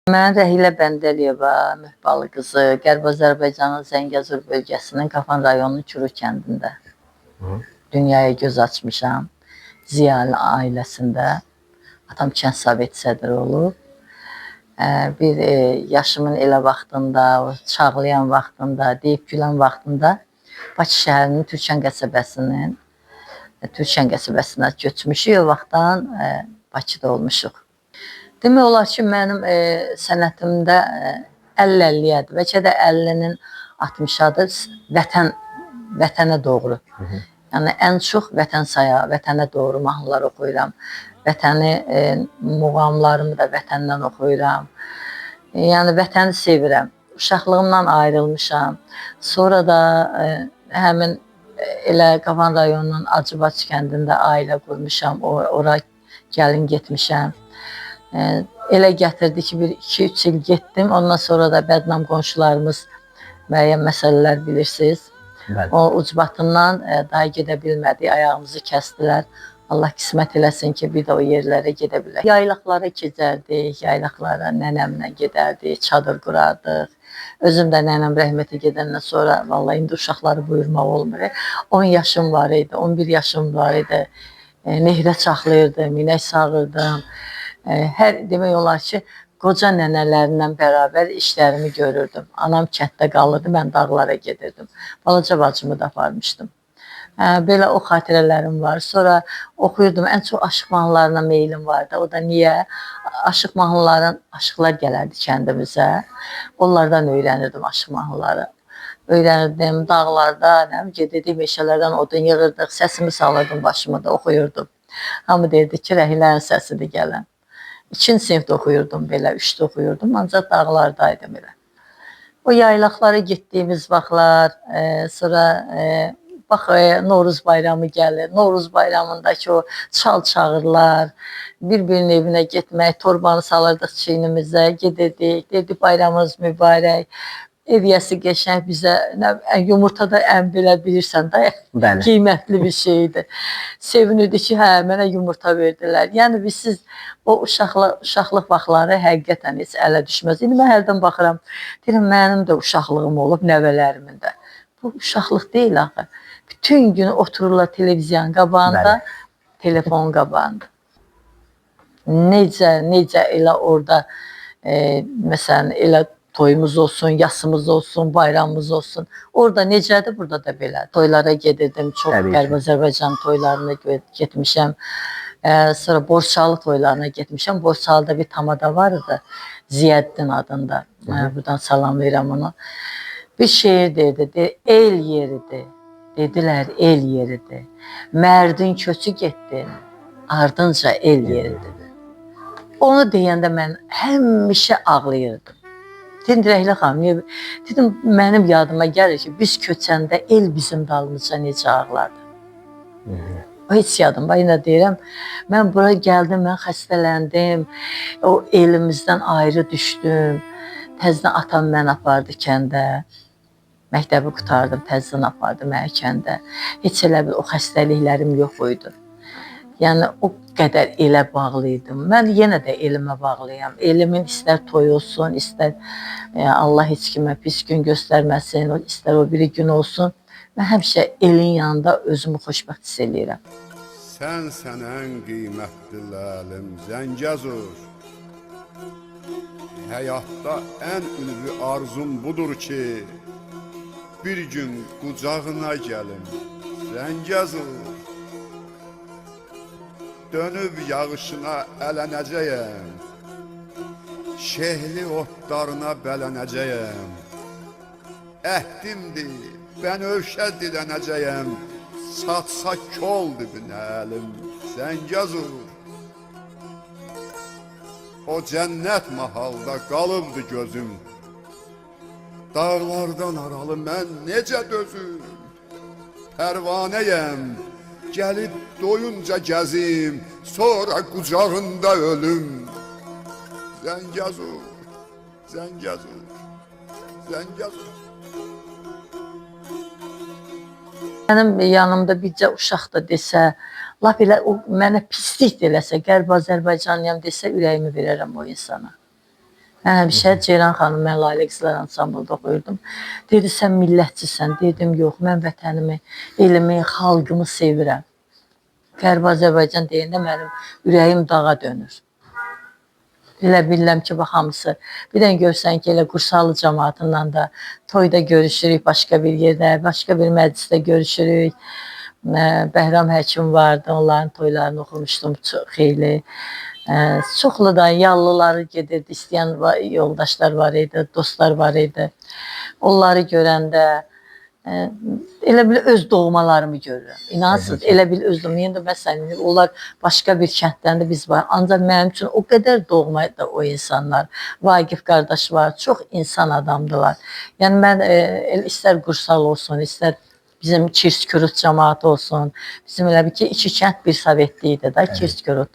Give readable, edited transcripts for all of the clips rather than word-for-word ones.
Mən Rəhilə Bəndəliyeva, Mühbalı qızı, Qərb Azərbaycanın Zəngəzur bölgəsinin Qafan rayonunun Çuru kəndində dünyaya göz açmışam. Ziyalı ailəsində. Atam kənd sovet sədri olub. Bir yaşımın elə vaxtında, o çağlayan vaxtında, deyib gülən vaxtında Bakı şəhərinin Türkən qəsəbəsinə köçmüşük. O vaxtdan Bakıda olmuşuq. Demək olar ki, mənim sənətimdə 50-50-yədir. Bəlkə də 50-nin 60-adır vətənə doğru. Yəni, ən çox vətənə doğru mahnılar oxuyuram. Vətəni, muğamlarımı da vətəndən oxuyuram. Yəni, vətəni sevirəm. Uşaqlığımdan ayrılmışam. Sonra da həmin elə Qafan rayonunun Acıbaş kəndində ailə qurmuşam. Ora gəlin getmişəm. Elə gətirdi ki, bir 2-3 il getdim. Ondan sonra da bədnam qonşularımız müəyyən məsələlər bilirsiniz. O ucbatından daha gedə bilmədi, ayağımızı kəsdilər. Allah qismət eləsin ki, bir də o yerlərə gedə bilək. Yaylaqlara gedərdik, yaylaqlara nənəmlə gedərdik, çadır qurardıq. Özüm də nənəm rəhmətə gedəndən sonra, vallahi indi uşaqları buyurmaq olmur. 10 yaşım var idi, 11 yaşım var idi. Nehrə çaxlayırdım, inək sağırdım. Hər demək olar ki, qoca nənələrlə bərabər işlərimi görürdüm. Anam kənddə qalırdı, mən dağlara gedirdim. Balaca bacımı da aparmışdım. Belə o xatirələrim var. Sonra oxuyurdum, ən çox aşıq mahnılarına meylim vardı. O da niyə? Aşıqlar gələrdi kəndimizə. Onlardan öyrənirdim aşıq mahnıları. Öyrənirdim dağlarda, gedirdik meşələrdən odun yığırdıq, səsimi salırdım başımı da oxuyurdum. Hamı deyirdi ki, Rəhilərin səsidir gələn. 2-ci sinifdə oxuyurdum belə, 3-də oxuyurdum, ancaq dağlardaydım elə. O yaylaqlara getdiyimiz vaxtlar, sonra bax Novruz bayramı gəlir. Novruz bayramındakı o çal çağırlar, bir-birinin evinə getmək, torbanı salırdıq çiynimizə, gedirdik, deyirdik bayramınız mübarək. Ev yəsi qəşəng bizə, yumurta da belə bilirsən də, qiymətli bir şeydir. Sevinirdi ki, hə, mənə yumurta verdilər. Yəni, siz o uşaqlıq vaxtları həqiqətən heç ələ düşməz. İndi mən hərdən baxıram, deyirəm, mənim də uşaqlığım olub, nəvələrimin də. Bu uşaqlıq deyil axı. Bütün günü otururlar televizyon qabağında, telefon qabağında. Necə elə orada, məsələn, elə toyumuz olsun, yasımız olsun, bayramımız olsun. Orada necədir, burada da belə. Toylara gedirdim, çox Qərb Azərbaycan toylarına getmişəm. Sonra Borçalı toylarına getmişəm. Borçalıda bir tamada vardı, Ziyəddin adında. Buradan salamlayıram onu. Bir şeir dedi, el yeridir. Dedilər, el yeridir. Mərdin köçü getdi, ardınca el yeridir. Onu deyəndə mən həmişə ağlayırdım. Dedim, Rəhlə xanım, dedim, mənim yadıma gəlir ki, biz köçəndə el bizim dalımızca necə ağladı. O heç yadım, yine deyirəm, mən bura gəldim, mən xəstələndim, o elimizdən ayrı düşdüm. Təzdən atam mən apardı kəndə, məktəbi qutardım, təzdən apardı mənə kəndə. Heç elə bir o xəstəliklərim yox idi. Yəni, o qədər elə bağlıydım. Mən yenə də elimə bağlıyam. Elimin istər toy olsun, istər Allah heç kimə pis gün göstərməsin, istər o biri gün olsun. Mən həmişə elin yanında özümü xoşbəxt hiss edirəm. Sən ən qiymətli ləlim Zəngəzur. Həyatda ən ülvi arzum budur ki, bir gün qucağına gəlim Zəngəzur. Dönüb yağışına ələnəcəyəm, şehli otlarına bələnəcəyəm. Əhdimdir, bənövşə dilənəcəyəm, satsa kol dibinə əlim Zəngəzur. O cənnət mahalda qalıbdı gözüm, dağlardan aralı mən necə dözüm. Pərvanəyəm, gəlib doyunca gəzim, sonra qucağında ölüm. Zəngəzur, Zəngəzur, Zəngəzur. Mənim yanımda bircə uşaq da desə, lap elə o mənə pislik də eləsə, Qərb Azərbaycanlıyam desə, ürəyimi verərəm o insana. Mən həmişə Ceyran xanım, mən Lalə Qızlar Ansamblda oxuyurdum. Dedi, sən millətçisən. Dedim, yox, mən vətənimi, elimi, xalqımı sevirəm. Qərbi Azərbaycan deyəndə mənim ürəyim dağa dönür. Elə bilirəm ki, bax hamısı. Bir dənə görsən ki, elə Qursalı cəmaatından da toyda görüşürük, başqa bir yerdə, başqa bir məclisdə görüşürük. Bəhram Həkim vardı, onların toylarını oxumuşdum xeyli. Çoxlu da yallıları gedirdi, istəyən yoldaşlar var idi, dostlar var idi. Onları görəndə elə bil öz doğmalarımı görürəm. İnansız, elə bil öz doğmalarımı. Yəni məsələn, onlar başqa bir kənddən də biz var. Ancaq mənim üçün o qədər doğmaydı o insanlar. Vaqif qardaş var, çox insan adamdılar. Yəni mən istər Qursal olsun, istər bizim Kirskürut cəmaatı olsun. Bizim elə bir ki, iki kənd bir sovetli idi da, Kirskürut.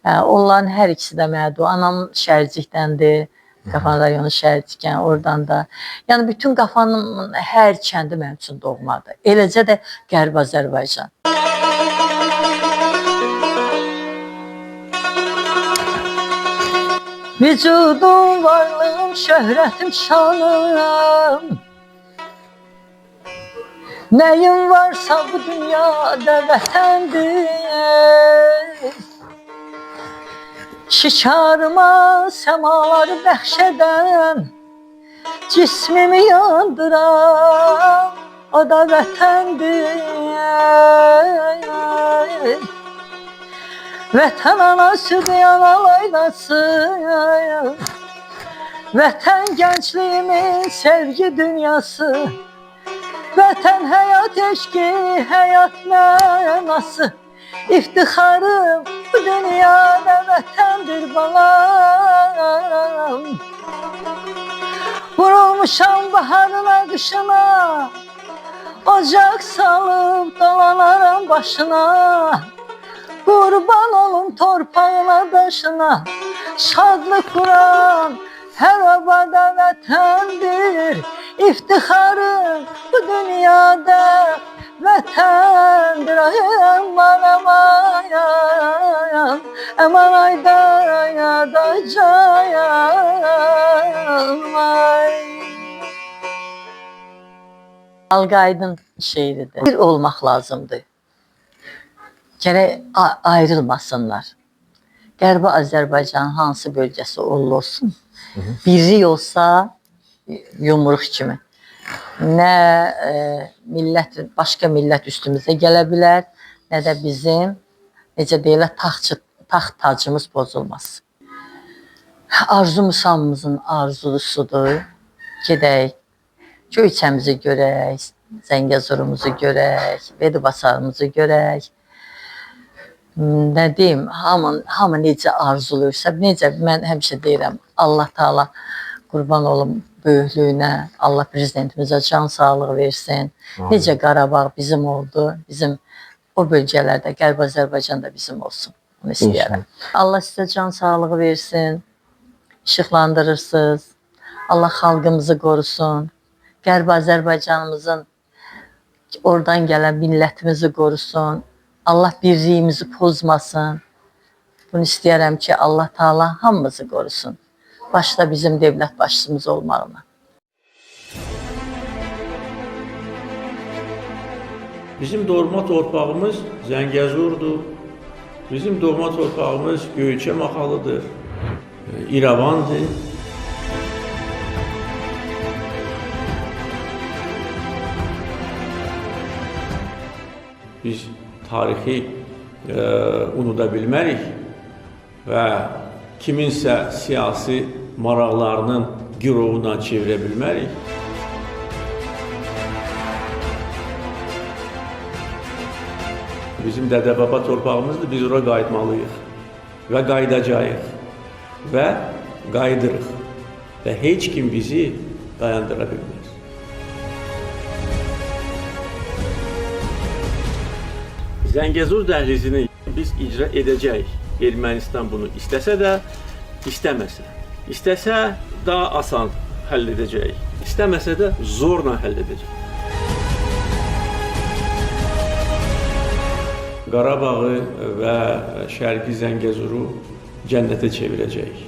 Onların hər ikisi də mədu. Anam Şərcikdəndir. Qafan rayonu Şərcikən, oradan da. Yəni bütün Qafanın hər kəndi mənim üçün doğmadır. Eləcə də Qərbi Azərbaycan. Vücudum, varlığım, şöhrətim, şanım. Nəyim varsa bu dünyada vətəndir. Şikarıma semaları bəxş edən, cismimi yandıran, o da vətəndir. Vətən anasıdır, analayması, vətən gəncliyimin sevgi dünyası, vətən həyat eşqi, həyat mənası. İftixarım bu dünyada vətəndir balam. Vurulmuşam baharına, qışına, ocaq salıb dolanaram başına. Qurban olum torpağına, daşına, şadlıq quran hər obada vətəndir. İftixarım bu dünyada vətəndir. Aman aman aman aydayacağım ay. Halqa Aydın şeiridir. Bir olmaq lazımdır. Gərək ayrılmasınlar. Qərbi Azərbaycanın hansı bölgəsi olsun, birlik olsa yumruq kimi. Nə millət, başqa millət üstümüzə gələ bilər, nə də bizim, necə deyirlər, taxt tacımız pozulmaz. Arzumuz hamımızın arzusudur. Gedək, Göyçəmizi görək, Zəngəzurumuzu görək, Vedibasarımızı görək. Nə deyim, hamı necə arzulayırsa, necə mən həmişə deyirəm, Allah Taala qurban olum böyüklüyünə, Allah prezidentimizə can sağlığı versin. Necə Qarabağ bizim oldu, bizim o bölgələrdə, Qərbi Azərbaycan da bizim olsun. Onu istəyərəm. Allah sizə can sağlığı versin, işıqlandırırsınız. Allah xalqımızı qorusun. Qərbi Azərbaycanımızın oradan gələn millətimizi qorusun. Allah birliyimizi pozmasın. Bunu istəyərəm ki, Allah Taala hamımızı qorusun. Başda bizim dövlət başçımız olmağına. Bizim doğma torpağımız Zəngəzurdur. Bizim doğma torpağımız Göyçə Maxalıdır, İrəvandır. Biz tarixi unuda bilmərik və kiminsə siyasi maraqlarının girovuna çevirə bilmərik. Bizim dədə-baba torpağımızdır, biz ora qayıtmalıyıq və qayıdacağıq və qayıdırıq və heç kim bizi dayandıra bilməz. Zəngəzur dəhlizini biz icra edəcəyik. Ermənistan bunu istəsə də, istəməsə. İstəsə daha asan həll edəcəyik. İstəməsə də zorla həll edəcəyik. Qarabağı və Şərqi Zəngəzuru cənnətə çevirəcəyik.